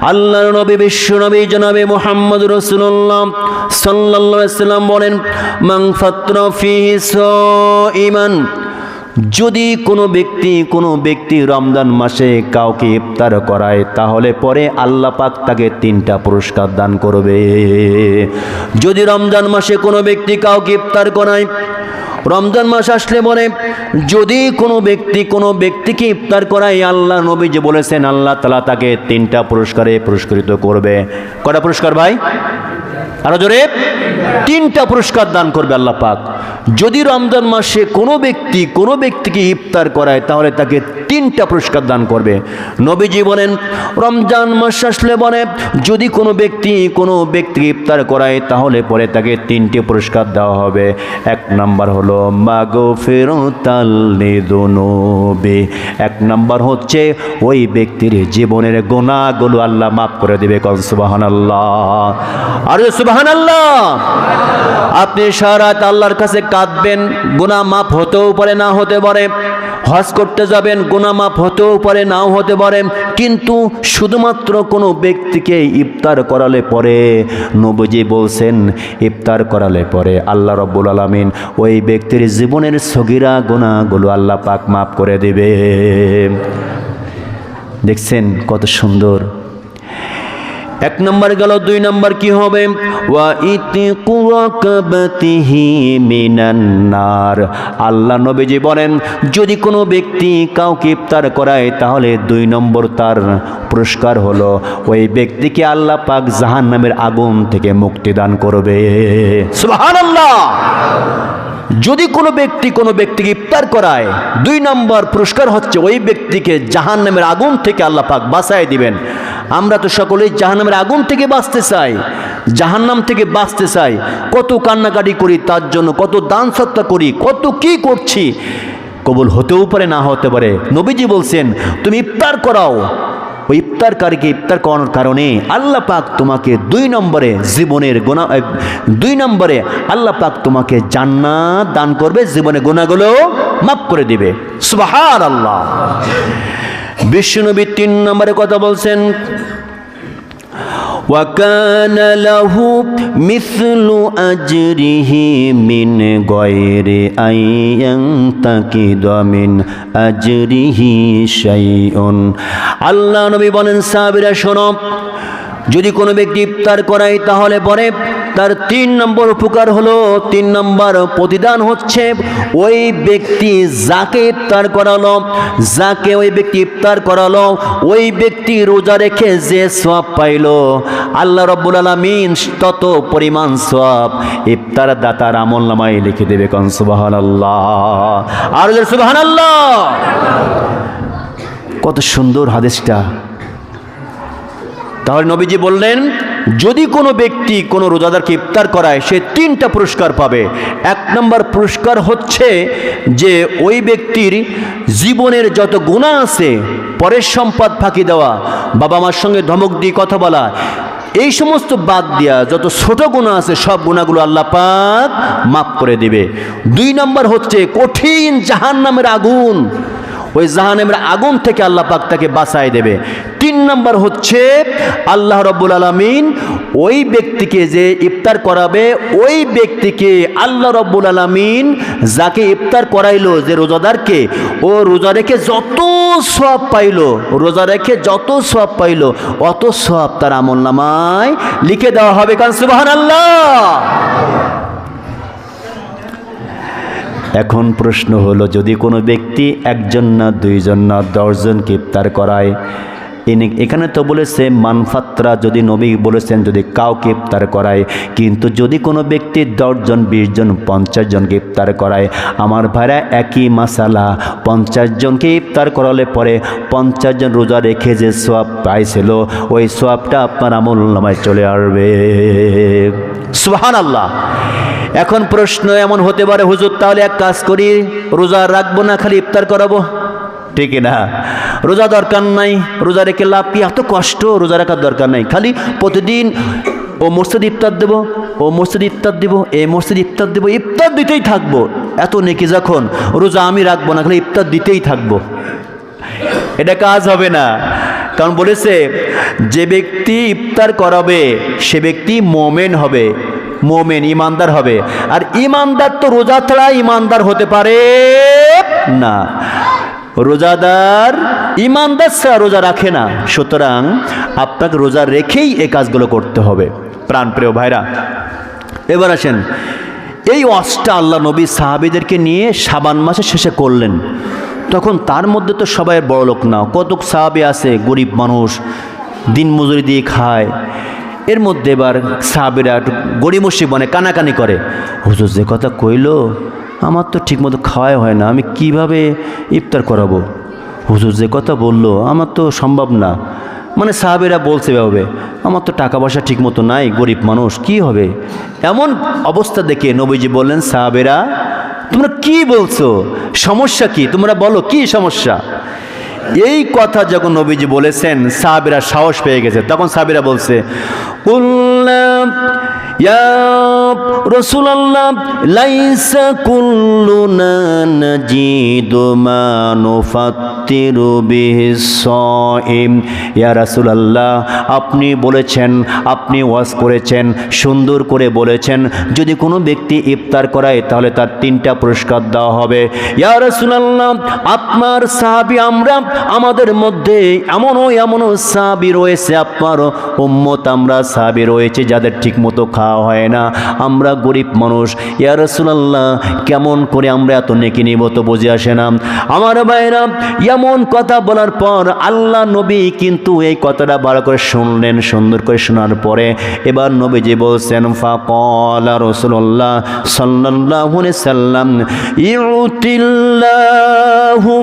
আল্লাহর নবী বিশ্ব নবী জনাবে মুহাম্মদ রাসূলুল্লাহ সাল্লাল্লাহু আলাইহি ওয়াসাল্লাম বলেন, মান ফাতরা ফিহি সাইমান, যদি কোনো ব্যক্তি রমজান মাসে কাউকে ইফতার করায় তাহলে পরে আল্লাহ পাক তাকে 3টা পুরস্কার দান করবে। যদি রমজান মাসে কোনো ব্যক্তি কাউকে ইফতার করায়, রমজান মাস আসলে বলে যদি কোনো ব্যক্তিকে ইফতার করায়, আল্লাহ নবী যে বলেছেন আল্লাহ তাআলা তাকে 3টা পুরস্কারে পুরস্কৃত করবে। কয়টা পুরস্কার ভাই? আরো জোরে, 3টা পুরস্কার দান করবে আল্লাহ পাক। যদি রমজান মাসে কোনো ব্যক্তিকে ইফতার করায় তাহলে তাকে 3টা পুরস্কার দান করবে। নবীজি বলেন রমজান মাস আসলে বলে যদি কোনো ব্যক্তিকে ইফতার করায় তাহলে পরে তাকে 3টে পুরস্কার দেওয়া হবে। 1 নাম্বার হলো মাগফিরাতাল লিযুনুবি, 1 নাম্বার হচ্ছে ওই ব্যক্তির জীবনের গুনাহগুলো আল্লাহ মাফ করে দেবে। কোন সুবহানাল্লাহ, আর সুবহানাল্লাহ। আপনি সারা রাত আল্লাহর কাছে কাঁদবেন, গুনাহ মাফ হতেও পারে না হতে পারে। হজ করতে যাবেন, গুনাহ মাফ হতেও পারে নাও হতে পারে। কিন্তু শুধুমাত্র কোনো ব্যক্তিকে ইফতার করালে পরে, নবীজি বলছেন ইফতার করালে পরে আল্লাহ রাব্বুল আলামিন ওই ব্যক্তির জীবনের সগীরা গুনাহগুলো আল্লাহ পাক মাফ করে দেবে। দেখছেন কত সুন্দর। 1 নম্বর গেল। 2 নম্বর কি হবে? ওয়া ইতিকু রাকাবাতিহি মিনান নার, আল্লাহ নবীজি বলেন যদি কোনো ব্যক্তি কাউকে ইফতার করায় তাহলে 2 নম্বর তার পুরস্কার হলো ওই ব্যক্তিকে আল্লাহ পাক জাহান্নামের আগুন থেকে মুক্তি দান করবে। সুবহানাল্লাহ। যদি কোনো ব্যক্তিকে ইফতার করায় 2 নম্বর পুরস্কার হচ্ছে ওই ব্যক্তিকে জাহান্নামের আগুন থেকে আল্লাহ পাক বাঁচায় দিবেন। আমরা তো সকলেই জাহান্নামের আগুন থেকে বাঁচতে চাই, জাহান্নাম থেকে বাঁচতে চাই। কত কান্নাকাটি করি তার জন্য, কত দান সৎকার করি, কত কি করছি, কবুল হতেও পারে না হতে পারে। নবীজি বলছেন তুমি ইফতার করাও, ওই ইফতারকারীকে ইফতার করানোর কারণে আল্লাহ পাক তোমাকে 2 নম্বরে জীবনের গুনাহ, 2 নম্বরে আল্লাহ পাক তোমাকে জান্নাত দান করবে, জীবনের গুনাহগুলো মাফ করে দিবে। সুবহানাল্লাহ। বিশ্বনবী 3 নম্বরে কথা বলছেন, ওয়া কানা লাহু মিসলু আজরিহি মিন গায়রি আইয়ান্তাকিদা মিন আজরিহি শাইউন। আল্লাহ নবী বলেন সাহাবীরা শোনো, যদি কোনো ব্যক্তি ইফতার করায় তাহলে পরে তার 3 নম্বর উপকার হলো, 3 নম্বর প্রতিদান হচ্ছে ওই ব্যক্তি যাকে ইফতার করালো, যাকে ওই ব্যক্তি ইফতার করালো, ওই ব্যক্তি রোজা রেখে যে সওয়াব পাইলো আল্লাহ রাব্বুল আলামিন তত পরিমাণ সওয়াব ইফতার দাতার আমলনামায় লিখে দেবে। কোন সুবহানাল্লাহ, আর সুবহানাল্লাহ। কত সুন্দর হাদিসটা। তাহলে নবীজি বললেন যদি কোনো ব্যক্তি কোনো রোজাদারকে ইফতার করায় সে 3টা পুরস্কার পাবে। 1 নম্বর পুরস্কার হচ্ছে যে ওই ব্যক্তির জীবনের যত গুনাহ আছে, পরের সম্পদ ফাঁকি দেওয়া, বাবা মার সঙ্গে ধমক দিয়ে কথা বলা, এই সমস্ত বাদ দিয়া যত ছোট গুনাহ আছে সব গুনাহগুলো আল্লাহ পাক মাফ করে দিবে। 2 নম্বর হচ্ছে কঠিন জাহান্নামের আগুন, ওই জাহান্নামের আগুন থেকে আল্লাহ পাক তাকে বাঁচায় দেবে। 3 নম্বর হচ্ছে আল্লাহ রাব্বুল আলামিন ওই ব্যক্তিকে যে ইফতার করাবে, ওই ব্যক্তিকে আল্লাহ রাব্বুল আলামিন যাকে ইফতার করাইলো, যে রোজাদারকে, ও রোজা রেখে যত সওয়াব পাইলো, রোজা রেখে যত সওয়াব পাইলো অত সওয়াব তার আমলনামায় লিখে দেওয়া হবে। কারণ সুবহানাল্লাহ। এখন প্রশ্ন হলো, যদি কোনো ব্যক্তি 1 জন না 2 জন না 10 জনকে ইফতার করায়, এখানে তো বলেছে মানফাত্রা, যদি নবী বলেছেন যদি কাউকে ইফতার করায়, কিন্তু যদি কোনো ব্যক্তি 10 জন 20 জন 50 জনকে ইফতার করায়, আমার ভাইরা একই মাসালা, 50 জনকে ইফতার করালে পরে 50 জন রোজা রেখে যে সওয়াব পাইছিল ওই সওয়াবটা আপনার আমলনামায় চলে আসবে। সুবহানাল্লাহ। এখন প্রশ্ন এমন হতে পারে, হুজুর তাহলে এক কাজ করি, রোজা রাখবো না, খালি ইফতার করাবো, ঠিক না? রোজা দরকার নাই, রোজা রেখে লাভ কি? এত কষ্ট রোজা রাখার দরকার নাই, খালি প্রতিদিন ও মসজিদ ইফতার দেবো, ও মসজিদ ইফতার দেবো, এই মসজিদ ইফতার দেবো, ইফতার দিতেই থাকবো। এত নেকি যখন, রোজা আমি রাখবো না, খালি ইফতার দিতেই থাকবো, এটা কাজ হবে না। কারণ বলেছে যে ব্যক্তি ইফতার করাবে সে ব্যক্তি মোমেন হবে, মোমেন ইমানদার হবে। আর ইমানদার তো রোজা ছাড়া ইমানদার হতে পারে না, রোজাদার ইমানদার ছাড়া রোজা রাখে না। সুতরাং আপনাকে রোজা রেখেই এই কাজগুলো করতে হবে। প্রাণপ্রিয় ভাইরা, এবার আসেন, এই ওয়াজটা আল্লাহ নবী সাহাবীদেরকে নিয়ে শাবান মাসের শেষে করলেন। তখন তার মধ্যে তো সবাই বড় লোক না, কতক সাহাবী আছে গরিব মানুষ, দিন মজুরি দিয়ে খায়। এর মধ্যে এবার সাহাবীরা একটু গড়িমসি বনে কানাকানি করে, হুজুর যে কথা কইলো আমার তো ঠিকমতো খাওয়াই হয় না, আমি কিভাবে ইফতার করাবো? হুজুর যে কথা বললো আমার তো সম্ভব না। মানে সাহাবীরা বলছে ভাবে আমার তো টাকা পয়সা ঠিকমতো নাই, গরিব মানুষ, কি হবে? এমন অবস্থা দেখে নবীজি বললেন, সাহাবীরা তোমরা কি বলছো, সমস্যা কি, তোমরা বলো কি সমস্যা? এই কথা যখন নবীজি বলেছেন সাহাবীরা সাহস পেয়ে গেছে। তখন সাহাবীরা বলছে, ইয়া রাসূলুল্লাহ লাইসা কুল্লুনা নাজিদু মা নুফাত্তিরু বিহিস সাইম। ইয়া রাসূলুল্লাহ, আপনি বলেছেন, আপনি ওয়াজ করেছেন, সুন্দর করে বলেছেন, যদি কোনো ব্যক্তি ইফতার করায় তাহলে তার 3টা পুরস্কার দেওয়া হবে। ইয়া রাসূলুল্লাহ, আপনার সাহাবী আমরা, আমাদের মধ্যে এমনও সাহাবী রয়েছে, আপনার উম্মত আমরা সাহাবী রয়েছে যাদের ঠিকমতো খাওয়া হয় না, আমরা গরিব মানুষ। ইয়া রাসূলুল্লাহ, কেমন করে আমরা এত নেকি নিব তো বুঝে আসে না। আমার ভাইরা, এমন কথা বলার পর আল্লাহ নবী কিন্তু এই কথাটা ভালো করে শুনলেন। সুন্দর করে শোনার পরে এবার নবীজি বলছেন, ফাকালা রাসূলুল্লাহ সাল্লাল্লাহু আলাইহি সাল্লাম, ইউতিল্লাহু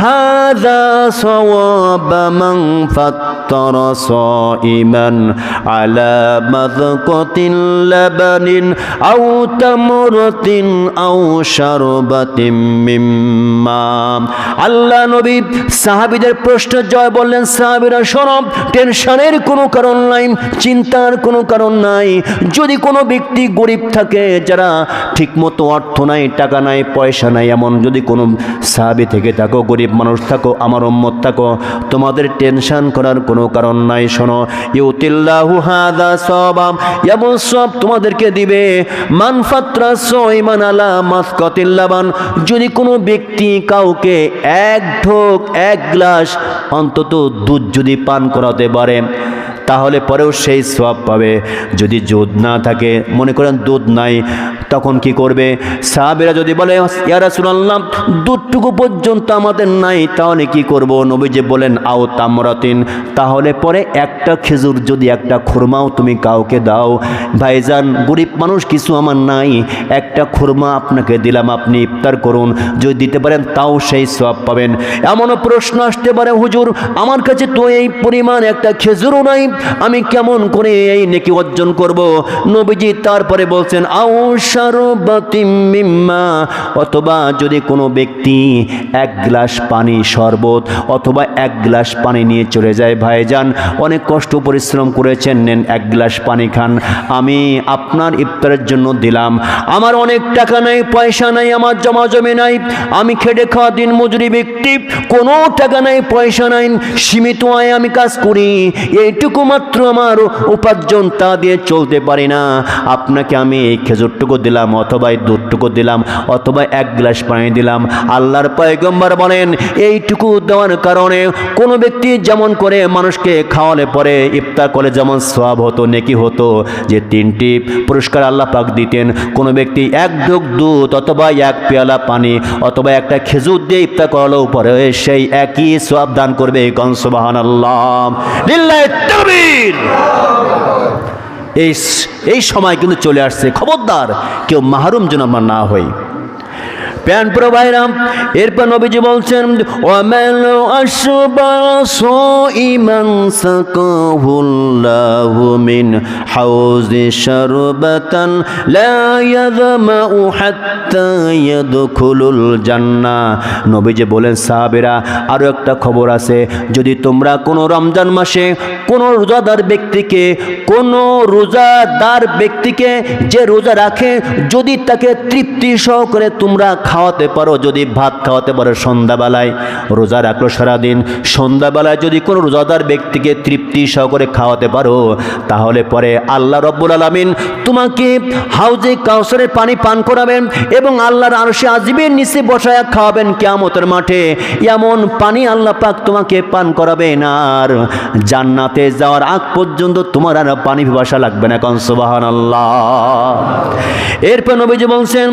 হাযা সাওয়াবা মান ফাত্তারা সাইমান আলা মাযকাতিল লাবানিন আও তামরাতিন আও শারবাতিন মিম্মা। আল্লাহ নবী সাহাবীদের প্রশ্নের জবাব বললেন, সাহাবীরা শোনো, টেনশনের কোনো কারণ নাই, চিন্তার কোনো কারণ নাই। যদি কোনো ব্যক্তি গরিব থাকে, যারা ঠিকমতো অর্থ নাই, টাকা নাই, পয়সা নাই, এমন যদি কোনো সাহাবী থেকে থাকো, গরিব মানুষ থাকো, আমার উম্মত থাকো, তোমাদের টেনশন করার কোনো কারণ নাই। শোনো, ইউতিল্লাহু হাযা সাওয়াব, এমন সব তোমাদেরকে দিবে, মান ফাত্রা সাইমান আলা মাসকাতিল লাবান, যদি কোনো ব্যক্তি কাউকে এক গ্লাস অন্তত দুধ যদি পান করাতে পারে তাহলে পরেও সেই সওয়াব পাবে। যদি দুধ না থাকে, মনে করেন দুধ নাই, তখন কি করবে? সাহাবীরা যদি বলে, ইয়া রাসূলুল্লাহ দুধটুকু পর্যন্ত আমাদের নাই, তাহলে কি করব? নবীজি বলেন, আও তামরাতিন, তাহলে পরে একটা খেজুর, যদি একটা খুরমাও তুমি কাউকে দাও। ভাইজান, গরিব মানুষ, কিছু আমার নাই, একটা খুরমা আপনাকে দিলাম, আপনি ইফতার করুন, যদি দিতে পারেন তাও সেই সওয়াব পাবেন। এমনও প্রশ্ন আসতে পারে, হুজুর আমার কাছে তো এই পরিমাণ একটা খেজুরও নাই, আমি কেমন করে এই নেকি অর্জন করব? নবীজি তারপরে বলছেন, আও শারবাতিম মিম্মা, অথবা যদি কোনো ব্যক্তি 1 গ্লাস পানি, শরবত অথবা 1 গ্লাস পানি নিয়ে চলে যায়। ভাইজান, অনেক কষ্ট পরিশ্রম করেছেন, নেন 1 গ্লাস পানি খান, আমি আপনার ইফতারের জন্য দিলাম। আমার অনেক টাকা নাই, পয়সা নাই, আমার জমা জমি নাই, আমি খেটে খাওয়া দিন মজুরি ব্যক্তি, কোনো টাকা নাই, পয়সা নাই, সীমিত আয় আমি কাজ করি, এইটুকু মাত্র আমার উপার্জন, তা দিয়ে চলতে পারি না। আপনাকে আমি এই খেজুরটুকু দিলাম, অথবা এই দুধটুকু দিলাম, অথবা 1 গ্লাস পানি দিলাম। আল্লাহর পয়গম্বর বলেন, এইটুকু দেওয়ার কারণে কোনো ব্যক্তি যেমন করে মানুষকে খাওয়ালে পরে ইফতার করে যেমন সওয়াব হতো, নেকি হতো, যে 3টি পুরস্কার আল্লাহ পাক দিতেন। কোনো ব্যক্তি 1 ঢোক দুধ অথবা 1 পেয়ালা পানি অথবা একটা খেজুর দিয়ে ইফতার করালেও পরে সেই একই সওয়াব দান করবে। কোন সুবহানাল্লাহ, লিল্লাহি তাকবীর। এই সময় কিন্তু চলে আসছে, খবরদার কেউ মাহরুম যেন আমরা না হই। প্যান প্রভাইরাম, এরপর নবীজি বলছেন, ওয়ামাল আশবা সাইমান সাকাহুল্লাহু মিন হাউজি শারবাতান লা ইয়াযমাউ হাত্তা ইয়াদখুলুল জান্নাহ। নবীজি বলেন, সাহাবীরা আরো একটা খবর আছে, যদি তোমরা কোনো রমজান মাসে কোনো রোজাদার ব্যক্তিকে যে রোজা রাখে যদি তাকে তৃপ্তি সহকারে তোমরা খাওয়াতে পারো, যদি ভাত খাওয়াতে পারো সন্ধ্যাবেলায়, রোজা রাখলো সারাদিন, সন্ধ্যাবেলায় যদি কোনো রোজাদার ব্যক্তিকে তৃপ্তি সহকারে খাওয়াতে পারো, তাহলে পরে আল্লাহ রব্বুল আলামিন তোমাকে হাউজে কাউসারের পানি পান করাবেন এবং আল্লাহর আরশে আজিমের নিচে বসায়া খাওয়াবেন কিয়ামতের মাঠে। এমন পানি আল্লাহ পাক তোমাকে পান করাবেন, আর জান্নাতে যাওয়ার আগ পর্যন্ত তোমার আর পানি পিপাসা লাগবে না। কোন সুবহানাল্লাহ। এরপর নবীজি বলছেন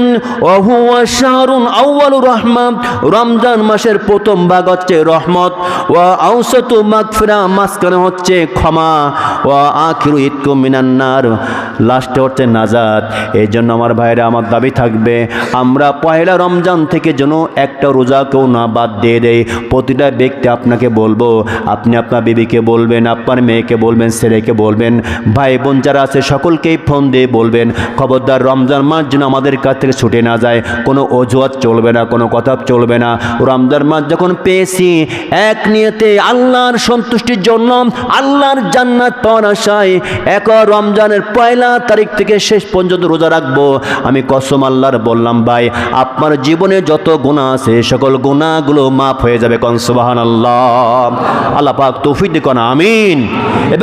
ওহুয়া শাহরুন আউয়ালু রাহমাত, রমজান মাসের প্রথম ভাগ হচ্ছে রহমত, ওয়া আওসাতু মাগফিরা, মাঝখানে হচ্ছে ক্ষমা, ওয়া আখিরু ইতকুম মিনান নার, লাস্টে হচ্ছে নাজাত। এই জন্য আমার ভাইরা, আমার দাবি থাকবে আমরা পয়লা রমজান থেকে যেন একটা রোজা কেউ না বাদ দিয়ে দেয়। প্রতিটা ব্যক্তি আপনাকে বলবো, আপনি আপনার বিবিকে বলবেন, আপনার মেয়েকে বলবেন, ছেলেকে বলবেন, ভাই বোন যারা আছে সকলকেই ফোন দিয়ে বলবেন, খবরদার রমজান মাস যেন আমাদের কাছ থেকে ছুটে না যায়। কোনো অজুহাত চলবে না, কোনো কথা চলবে না। রমজান মাস যখন পেয়েছি এক নিয়তে আল্লাহর সন্তুষ্টির জন্য, আল্লাহর জান্নাত পাওয়ার আশায় এক রমজানের পয়লা তারিখ থেকে শেষ পর্যন্ত রোজা রাখবো। আমি কসম আল্লাহর বললাম ভাই, আপনার জীবনে যত গুনাহ আছে সকল গুনাহগুলো মাফ হয়ে যাবে। কোন সুবহানাল্লাহ। আল্লাহ পাক তৌফিক দিন, আমিন। এবং